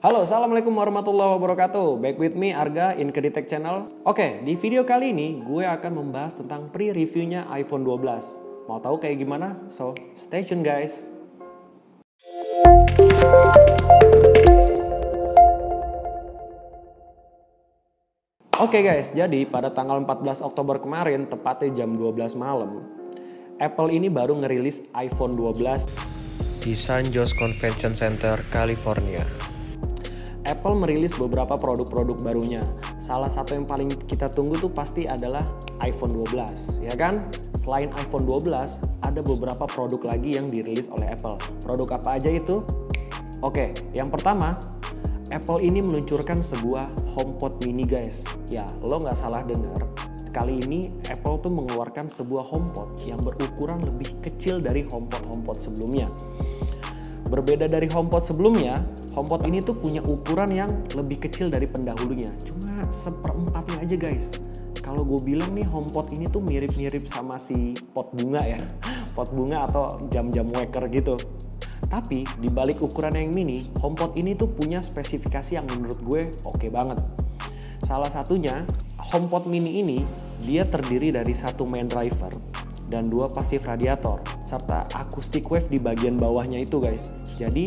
Halo, assalamualaikum warahmatullahi wabarakatuh. Back with me Arga in Keditech Channel. Oke, di video kali ini gue akan membahas tentang pre-reviewnya iPhone 12. Mau tahu kayak gimana? So, stay tune guys. Oke guys, jadi pada tanggal 14 Oktober kemarin, tepatnya jam 12 malam, Apple ini baru ngerilis iPhone 12 di San Jose Convention Center, California. Apple merilis beberapa produk-produk barunya. Salah satu yang paling kita tunggu tuh pasti adalah iPhone 12, ya kan? Selain iPhone 12, ada beberapa produk lagi yang dirilis oleh Apple. Produk apa aja itu? Oke, yang pertama, Apple ini meluncurkan sebuah HomePod mini guys. Ya, lo nggak salah dengar. Kali ini Apple tuh mengeluarkan sebuah HomePod yang berukuran lebih kecil dari HomePod sebelumnya. Berbeda dari HomePod sebelumnya, HomePod ini tuh punya ukuran yang lebih kecil dari pendahulunya. Cuma seperempatnya aja guys. Kalau gue bilang nih HomePod ini tuh mirip-mirip sama si pot bunga ya. Pot bunga atau jam-jam waker gitu. Tapi di balik ukuran yang mini, HomePod ini tuh punya spesifikasi yang menurut gue oke banget. Salah satunya, HomePod mini ini dia terdiri dari satu main driver dan dua pasif radiator serta acoustic wave di bagian bawahnya itu guys. Jadi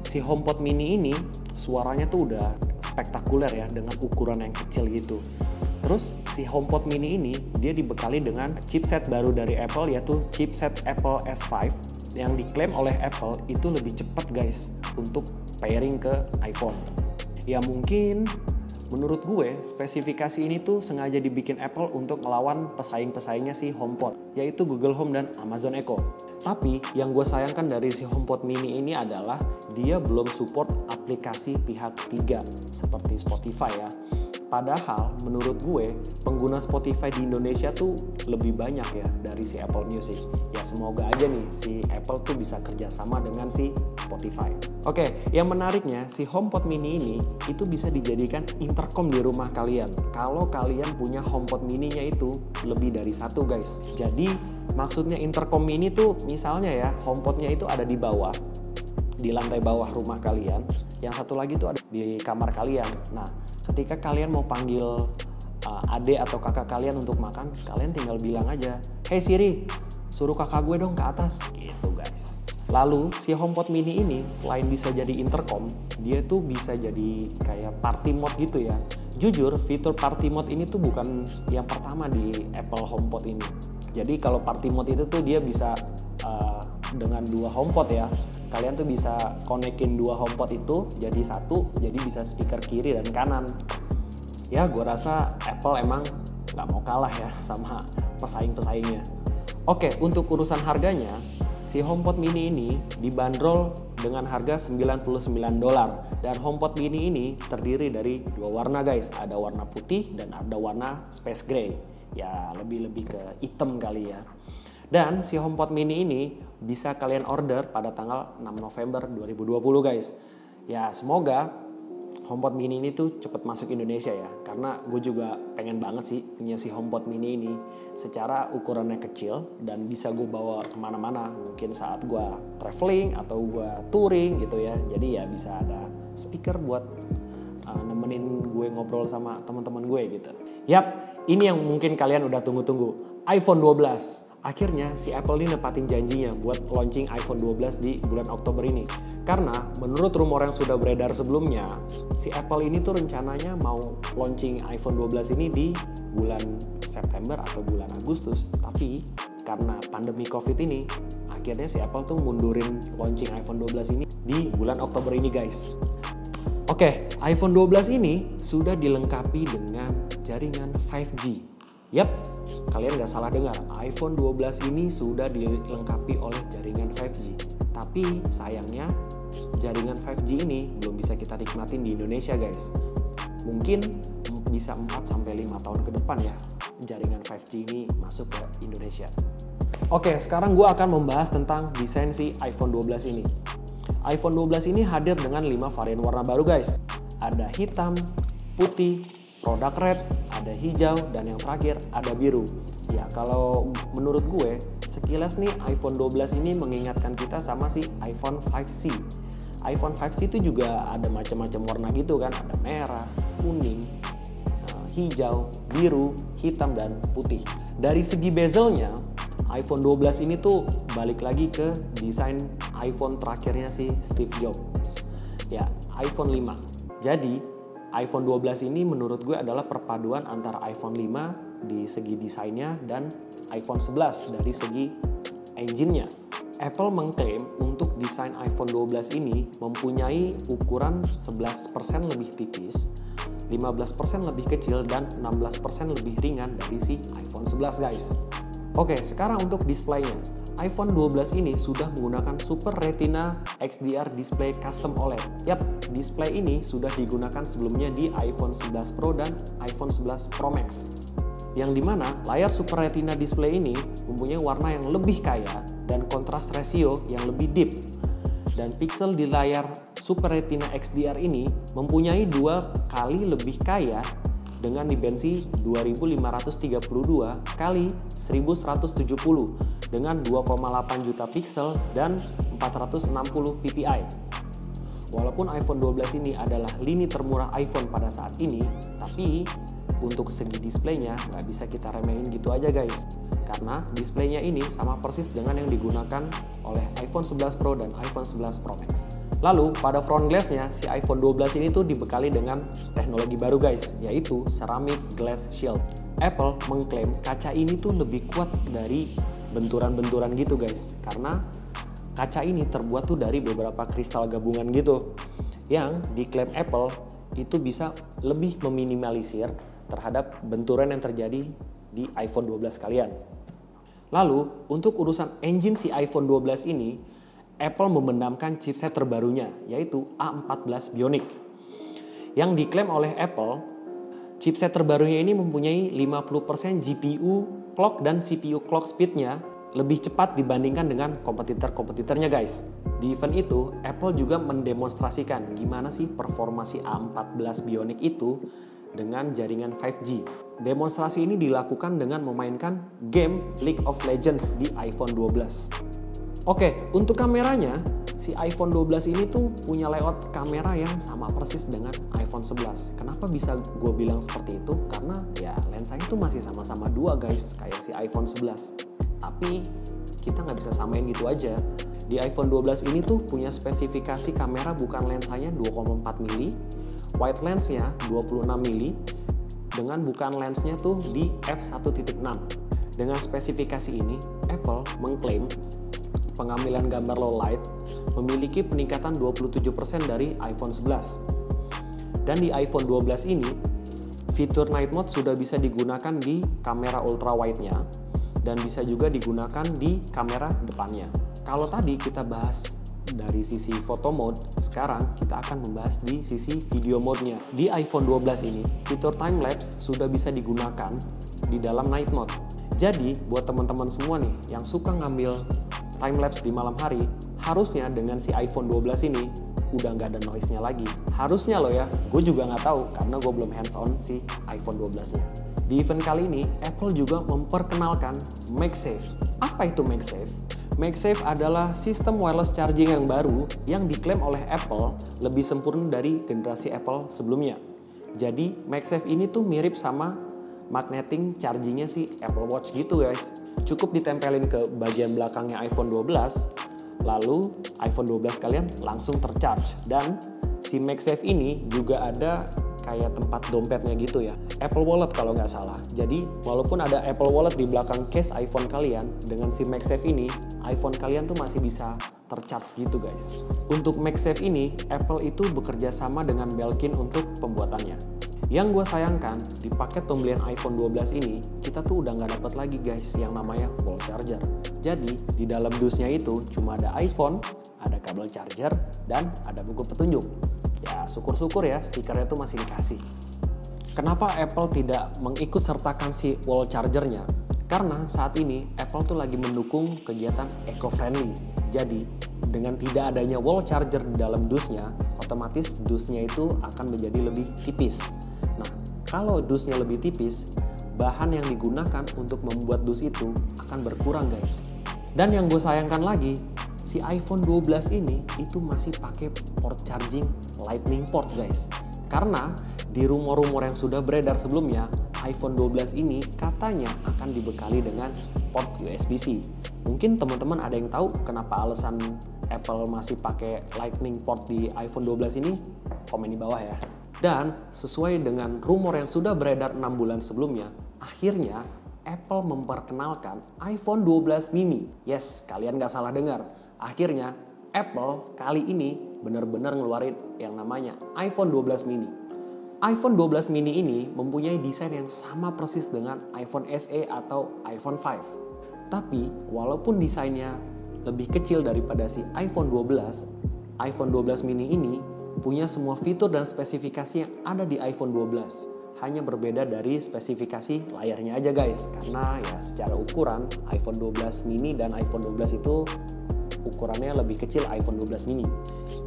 si HomePod mini ini suaranya tuh udah spektakuler ya dengan ukuran yang kecil gitu. Terus si HomePod mini ini dia dibekali dengan chipset baru dari Apple, yaitu chipset Apple S5 yang diklaim oleh Apple itu lebih cepat guys untuk pairing ke iPhone. Ya mungkin menurut gue, spesifikasi ini tuh sengaja dibikin Apple untuk melawan pesaing-pesaingnya si HomePod, yaitu Google Home dan Amazon Echo. Tapi yang gue sayangkan dari si HomePod mini ini adalah dia belum support aplikasi pihak ketiga seperti Spotify ya. Padahal menurut gue, pengguna Spotify di Indonesia tuh lebih banyak ya dari si Apple Music. Ya semoga aja nih si Apple tuh bisa kerjasama dengan si Spotify. Oke, yang menariknya si HomePod mini ini itu bisa dijadikan intercom di rumah kalian. Kalau kalian punya HomePod mininya itu lebih dari satu guys. Jadi maksudnya intercom mini tuh misalnya ya HomePodnya itu ada di bawah, di lantai bawah rumah kalian. Yang satu lagi tuh ada di kamar kalian. Nah, ketika kalian mau panggil adik atau kakak kalian untuk makan, kalian tinggal bilang aja, "Hey Siri, suruh kakak gue dong ke atas." Gitu guys. Lalu si HomePod mini ini selain bisa jadi intercom, dia tuh bisa jadi kayak party mode gitu ya. Jujur, fitur party mode ini tuh bukan yang pertama di Apple HomePod ini. Jadi kalau party mode itu tuh dia bisa dengan dua HomePod ya. Kalian tuh bisa konekin dua HomePod itu jadi satu, jadi bisa speaker kiri dan kanan. Ya gue rasa Apple emang gak mau kalah ya sama pesaing-pesaingnya. Oke, untuk urusan harganya, si HomePod mini ini dibanderol dengan harga $99. Dan HomePod mini ini terdiri dari dua warna guys. Ada warna putih dan ada warna space gray. Ya lebih ke hitam kali ya. Dan si HomePod mini ini bisa kalian order pada tanggal 6 November 2020 guys. Ya semoga HomePod mini ini tuh cepet masuk Indonesia ya. Karena gue juga pengen banget sih punya si HomePod mini ini. Secara ukurannya kecil dan bisa gue bawa kemana-mana. Mungkin saat gue traveling atau gue touring gitu ya. Jadi ya bisa ada speaker buat nemenin gue ngobrol sama teman-teman gue gitu. Yap, ini yang mungkin kalian udah tunggu-tunggu. iPhone 12. Akhirnya si Apple ini nepatin janjinya buat launching iPhone 12 di bulan Oktober ini. Karena menurut rumor yang sudah beredar sebelumnya, si Apple ini tuh rencananya mau launching iPhone 12 ini di bulan September atau bulan Agustus. Tapi karena pandemi COVID ini, akhirnya si Apple tuh mundurin launching iPhone 12 ini di bulan Oktober ini guys. Oke, iPhone 12 ini sudah dilengkapi dengan jaringan 5G. Yap, kalian gak salah dengar, iPhone 12 ini sudah dilengkapi oleh jaringan 5G. Tapi sayangnya jaringan 5G ini belum bisa kita nikmatin di Indonesia guys. Mungkin bisa 4-5 tahun ke depan ya jaringan 5G ini masuk ke Indonesia. Oke, sekarang gue akan membahas tentang desain si iPhone 12 ini. iPhone 12 ini hadir dengan 5 varian warna baru guys. Ada hitam, putih, produk red, ada hijau, dan yang terakhir ada biru. Ya kalau menurut gue, sekilas nih iPhone 12 ini mengingatkan kita sama si iPhone 5C. iPhone 5C itu juga ada macam-macam warna gitu kan, ada merah, kuning, hijau, biru, hitam, dan putih. Dari segi bezelnya, iPhone 12 ini tuh balik lagi ke desain iPhone terakhirnya si Steve Jobs, ya iPhone 5. Jadi iPhone 12 ini menurut gue adalah perpaduan antara iPhone 5 di segi desainnya dan iPhone 11 dari segi engine-nya. Apple mengklaim untuk desain iPhone 12 ini mempunyai ukuran 11% lebih tipis, 15% lebih kecil, dan 16% lebih ringan dari si iPhone 11 guys. Oke, sekarang untuk displaynya. iPhone 12 ini sudah menggunakan Super Retina XDR Display Custom OLED. Yap, display ini sudah digunakan sebelumnya di iPhone 11 Pro dan iPhone 11 Pro Max. Yang dimana layar Super Retina display ini mempunyai warna yang lebih kaya dan kontras rasio yang lebih deep. Dan pixel di layar Super Retina XDR ini mempunyai 2 kali lebih kaya dengan dimensi 2532 kali 1170 dengan 2,8 juta pixel dan 460 ppi. Walaupun iPhone 12 ini adalah lini termurah iPhone pada saat ini, tapi untuk segi displaynya nggak bisa kita remehin gitu aja guys. Karena displaynya ini sama persis dengan yang digunakan oleh iPhone 11 Pro dan iPhone 11 Pro Max. Lalu pada front glass-nya si iPhone 12 ini tuh dibekali dengan teknologi baru guys, yaitu Ceramic Glass Shield. Apple mengklaim kaca ini tuh lebih kuat dari benturan-benturan gitu guys, karena kaca ini terbuat tuh dari beberapa kristal gabungan gitu, yang diklaim Apple itu bisa lebih meminimalisir terhadap benturan yang terjadi di iPhone 12 kalian. Lalu untuk urusan engine si iPhone 12 ini, Apple membenamkan chipset terbarunya, yaitu A14 Bionic. Yang diklaim oleh Apple, chipset terbarunya ini mempunyai 50% GPU clock dan CPU clock speednya lebih cepat dibandingkan dengan kompetitor-kompetitornya guys. Di event itu, Apple juga mendemonstrasikan gimana sih performa si A14 Bionic itu dengan jaringan 5G. Demonstrasi ini dilakukan dengan memainkan game League of Legends di iPhone 12. Oke, untuk kameranya, si iPhone 12 ini tuh punya layout kamera yang sama persis dengan iPhone 11. Kenapa bisa gue bilang seperti itu? Karena ya lensanya tuh masih sama-sama 2 guys, kayak si iPhone 11. Tapi kita nggak bisa samain gitu aja. Di iPhone 12 ini tuh punya spesifikasi kamera bukan lensanya 2,4 mili, wide lensnya 26 mili, dengan bukan lensnya tuh di f1.6. Dengan spesifikasi ini, Apple mengklaim pengambilan gambar low light memiliki peningkatan 27% dari iPhone 11. Dan di iPhone 12 ini, fitur night mode sudah bisa digunakan di kamera ultra wide-nya dan bisa juga digunakan di kamera depannya. Kalau tadi kita bahas dari sisi photo mode, sekarang kita akan membahas di sisi video mode-nya. Di iPhone 12 ini, fitur time lapse sudah bisa digunakan di dalam night mode. Jadi, buat teman-teman semua nih yang suka ngambil time-lapse di malam hari, harusnya dengan si iPhone 12 ini udah nggak ada noise-nya lagi. Harusnya loh ya, gue juga nggak tahu karena gue belum hands-on si iPhone 12-nya. Di event kali ini, Apple juga memperkenalkan MagSafe. Apa itu MagSafe? MagSafe adalah sistem wireless charging yang baru yang diklaim oleh Apple lebih sempurna dari generasi Apple sebelumnya. Jadi, MagSafe ini tuh mirip sama magnetic chargingnya si Apple Watch gitu guys. Cukup ditempelin ke bagian belakangnya iPhone 12, lalu iPhone 12 kalian langsung tercharge. Dan si MagSafe ini juga ada kayak tempat dompetnya gitu ya, Apple Wallet kalau nggak salah. Jadi walaupun ada Apple Wallet di belakang case iPhone kalian, dengan si MagSafe ini, iPhone kalian tuh masih bisa tercharge gitu guys. Untuk MagSafe ini, Apple itu bekerja sama dengan Belkin untuk pembuatannya. Yang gue sayangkan, di paket pembelian iPhone 12 ini, kita tuh udah nggak dapat lagi guys yang namanya wall charger. Jadi, di dalam dusnya itu cuma ada iPhone, ada kabel charger, dan ada buku petunjuk. Ya, syukur-syukur ya stikernya tuh masih dikasih. Kenapa Apple tidak mengikut sertakan si wall chargernya? Karena saat ini Apple tuh lagi mendukung kegiatan eco-friendly. Jadi, dengan tidak adanya wall charger di dalam dusnya, otomatis dusnya itu akan menjadi lebih tipis. Nah, kalau dusnya lebih tipis, bahan yang digunakan untuk membuat dus itu akan berkurang guys. Dan yang gue sayangkan lagi, si iPhone 12 ini itu masih pakai port charging Lightning port guys. Karena di rumor-rumor yang sudah beredar sebelumnya, iPhone 12 ini katanya akan dibekali dengan port USB-C. Mungkin teman-teman ada yang tahu kenapa alasan Apple masih pakai Lightning port di iPhone 12 ini? Komen di bawah ya. Dan sesuai dengan rumor yang sudah beredar 6 bulan sebelumnya, akhirnya Apple memperkenalkan iPhone 12 mini. Yes, kalian gak salah dengar. Akhirnya Apple kali ini benar-benar ngeluarin yang namanya iPhone 12 mini. iPhone 12 mini ini mempunyai desain yang sama persis dengan iPhone SE atau iPhone 5. Tapi walaupun desainnya lebih kecil daripada si iPhone 12, iPhone 12 mini ini punya semua fitur dan spesifikasi yang ada di iPhone 12. Hanya berbeda dari spesifikasi layarnya aja guys. Karena ya secara ukuran iPhone 12 mini dan iPhone 12 itu ukurannya lebih kecil iPhone 12 mini.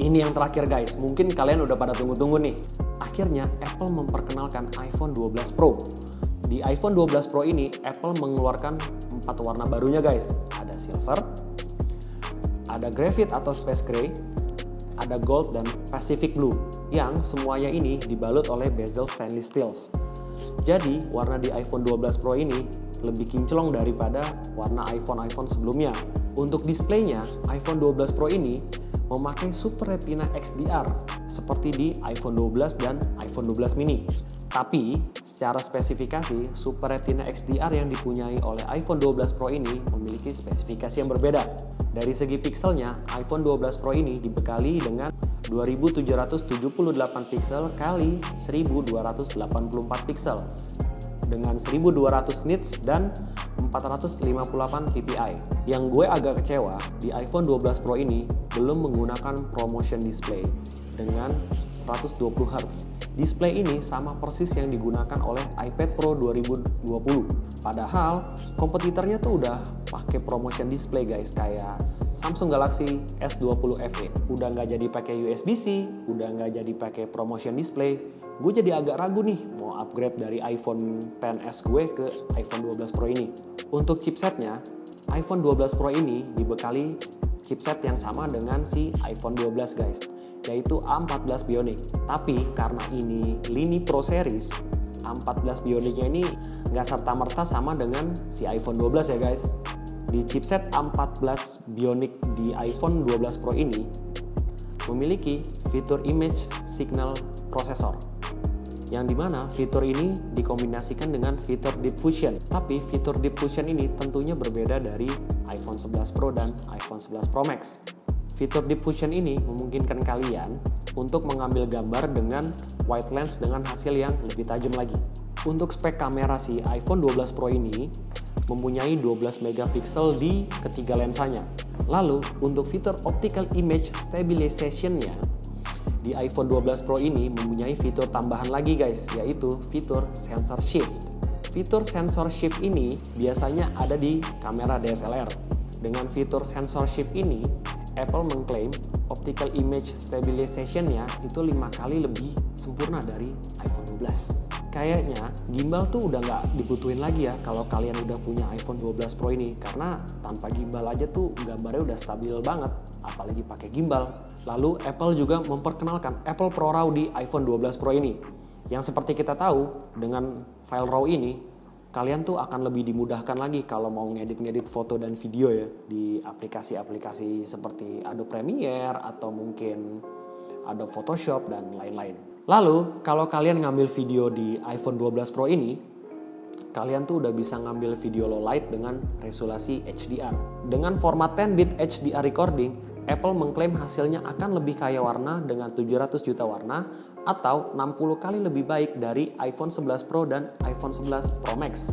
Ini yang terakhir guys, mungkin kalian udah pada tunggu-tunggu nih. Akhirnya Apple memperkenalkan iPhone 12 Pro. Di iPhone 12 Pro ini Apple mengeluarkan 4 warna barunya guys. Ada silver, ada graphite atau space gray, ada gold dan Pacific blue, yang semuanya ini dibalut oleh bezel stainless steel. Jadi warna di iPhone 12 Pro ini lebih kinclong daripada warna iPhone sebelumnya. Untuk displaynya, iPhone 12 Pro ini memakai Super Retina XDR seperti di iPhone 12 dan iPhone 12 mini. Tapi secara spesifikasi, Super Retina XDR yang dipunyai oleh iPhone 12 Pro ini memiliki spesifikasi yang berbeda. Dari segi pixelnya, iPhone 12 Pro ini dibekali dengan 2778 pixel kali 1284 pixel dengan 1200 nits dan 458 ppi. Yang gue agak kecewa, di iPhone 12 Pro ini belum menggunakan ProMotion Display dengan 120 Hz. Display ini sama persis yang digunakan oleh iPad Pro 2020. Padahal kompetitornya tuh udah pakai ProMotion Display guys, kayak Samsung Galaxy S20 FE. Udah nggak jadi pakai USB-C, udah nggak jadi pakai ProMotion Display. Gue jadi agak ragu nih mau upgrade dari iPhone XS gue ke iPhone 12 Pro ini. Untuk chipsetnya, iPhone 12 Pro ini dibekali chipset yang sama dengan si iPhone 12 guys, yaitu A14 Bionic. Tapi karena ini Lini Pro Series, A14 Bionicnya ini nggak serta-merta sama dengan si iPhone 12 ya guys. Di chipset A14 Bionic di iPhone 12 Pro ini memiliki fitur Image Signal Processor, yang dimana fitur ini dikombinasikan dengan fitur Deep Fusion. Tapi fitur Deep Fusion ini tentunya berbeda dari iPhone 11 Pro dan iPhone 11 Pro Max. Fitur Deep Fusion ini memungkinkan kalian untuk mengambil gambar dengan wide lens dengan hasil yang lebih tajam lagi. Untuk spek kamera si iPhone 12 Pro ini mempunyai 12 megapiksel di ketiga lensanya. Lalu untuk fitur Optical Image Stabilization-nya di iPhone 12 Pro ini mempunyai fitur tambahan lagi guys, yaitu fitur Sensor Shift. Fitur Sensor Shift ini biasanya ada di kamera DSLR. Dengan fitur Sensor Shift ini, Apple mengklaim Optical Image Stabilization-nya itu 5 kali lebih sempurna dari iPhone 12. Kayaknya gimbal tuh udah nggak dibutuhin lagi ya kalau kalian udah punya iPhone 12 Pro ini, karena tanpa gimbal aja tuh gambarnya udah stabil banget, apalagi pakai gimbal. Lalu Apple juga memperkenalkan Apple Pro RAW di iPhone 12 Pro ini, yang seperti kita tahu dengan file RAW ini kalian tuh akan lebih dimudahkan lagi kalau mau ngedit foto dan video ya di aplikasi-aplikasi seperti Adobe Premiere atau mungkin Adobe Photoshop dan lain-lain. Lalu kalau kalian ngambil video di iPhone 12 Pro ini, kalian tuh udah bisa ngambil video low light dengan resolusi HDR. Dengan format 10-bit HDR recording, Apple mengklaim hasilnya akan lebih kaya warna dengan 700 juta warna atau 60 kali lebih baik dari iPhone 11 Pro dan iPhone 11 Pro Max.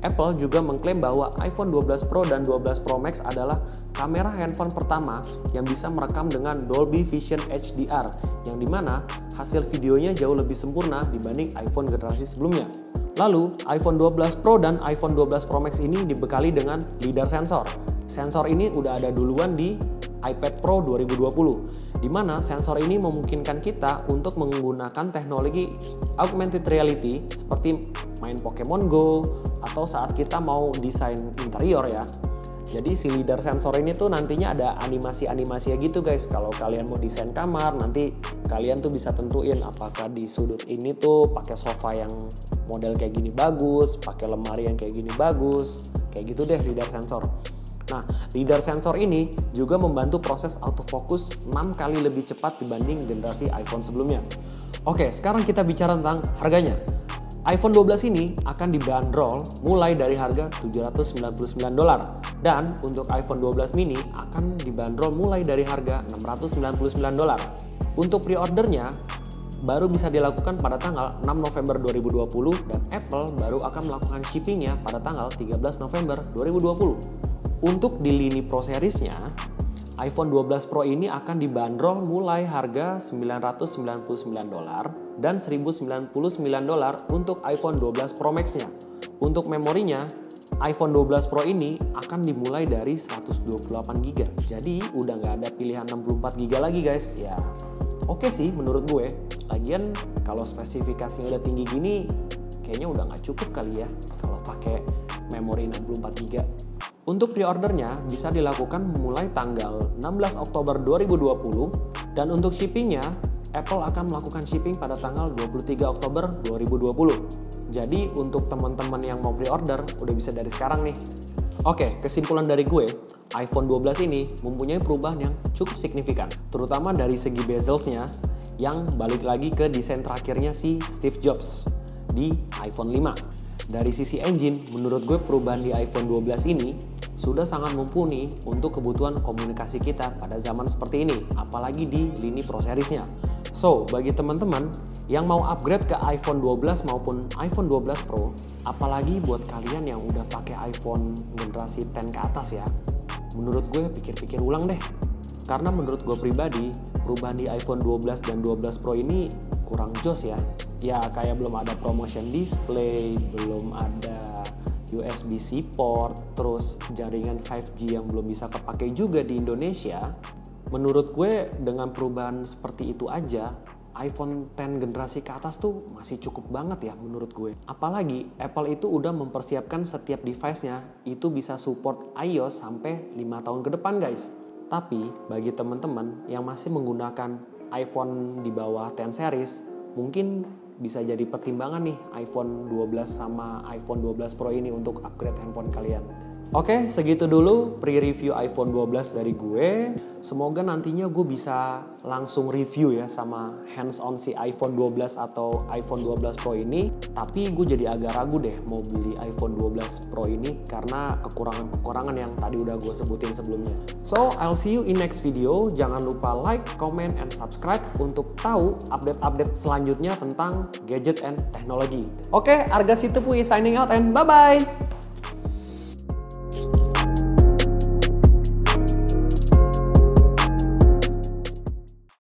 Apple juga mengklaim bahwa iPhone 12 Pro dan 12 Pro Max adalah kamera handphone pertama yang bisa merekam dengan Dolby Vision HDR, yang dimana hasil videonya jauh lebih sempurna dibanding iPhone generasi sebelumnya. Lalu, iPhone 12 Pro dan iPhone 12 Pro Max ini dibekali dengan LiDAR sensor. Sensor ini udah ada duluan di iPad Pro 2020, di mana sensor ini memungkinkan kita untuk menggunakan teknologi augmented reality seperti main Pokemon Go atau saat kita mau desain interior ya. Jadi si LiDAR sensor ini tuh nantinya ada animasi-animasinya gitu guys. Kalau kalian mau desain kamar, nanti kalian tuh bisa tentuin apakah di sudut ini tuh pakai sofa yang model kayak gini bagus, pakai lemari yang kayak gini bagus, kayak gitu deh LiDAR sensor. Nah, LiDAR sensor ini juga membantu proses autofocus 6 kali lebih cepat dibanding generasi iPhone sebelumnya. Oke, sekarang kita bicara tentang harganya. iPhone 12 ini akan dibanderol mulai dari harga $799 dan untuk iPhone 12 mini akan dibanderol mulai dari harga $699. Untuk pre-ordernya baru bisa dilakukan pada tanggal 6 November 2020 dan Apple baru akan melakukan shippingnya pada tanggal 13 November 2020. Untuk di lini Pro Series-nya, iPhone 12 Pro ini akan dibanderol mulai harga $999 dan $1.099 untuk iPhone 12 Pro Max-nya. Untuk memorinya, iPhone 12 Pro ini akan dimulai dari 128GB. Jadi udah nggak ada pilihan 64GB lagi guys. Ya oke sih menurut gue. Lagian kalau spesifikasinya udah tinggi gini, kayaknya udah nggak cukup kali ya kalau pakai memori 64GB. Untuk pre-ordernya bisa dilakukan mulai tanggal 16 Oktober 2020 dan untuk shippingnya Apple akan melakukan shipping pada tanggal 23 Oktober 2020. Jadi untuk teman-teman yang mau pre-order udah bisa dari sekarang nih. Oke, kesimpulan dari gue, iPhone 12 ini mempunyai perubahan yang cukup signifikan, terutama dari segi bezelsnya yang balik lagi ke desain terakhirnya si Steve Jobs di iPhone 5. Dari sisi engine, menurut gue perubahan di iPhone 12 ini sudah sangat mumpuni untuk kebutuhan komunikasi kita pada zaman seperti ini, apalagi di lini Pro Series-nya. So, bagi teman-teman yang mau upgrade ke iPhone 12 maupun iPhone 12 Pro, apalagi buat kalian yang udah pakai iPhone generasi 10 ke atas ya, menurut gue pikir-pikir ulang deh. Karena menurut gue pribadi, perubahan di iPhone 12 dan 12 Pro ini kurang jos ya. Ya kayak belum ada promotion display, belum ada USB-C port, terus jaringan 5G yang belum bisa kepakai juga di Indonesia. Menurut gue dengan perubahan seperti itu aja, iPhone 10 generasi ke atas tuh masih cukup banget ya menurut gue. Apalagi Apple itu udah mempersiapkan setiap device-nya itu bisa support iOS sampai 5 tahun ke depan guys. Tapi bagi teman-teman yang masih menggunakan iPhone di bawah 10 series, mungkin bisa jadi pertimbangan nih iPhone 12 sama iPhone 12 Pro ini untuk upgrade handphone kalian. Oke, segitu dulu pre-review iPhone 12 dari gue. Semoga nantinya gue bisa langsung review ya sama hands-on si iPhone 12 atau iPhone 12 Pro ini. Tapi gue jadi agak ragu deh mau beli iPhone 12 Pro ini karena kekurangan-kekurangan yang tadi udah gue sebutin sebelumnya. So, I'll see you in next video. Jangan lupa like, comment, and subscribe untuk tahu update-update selanjutnya tentang gadget and teknologi. Oke, Arga Situpui signing out and bye-bye!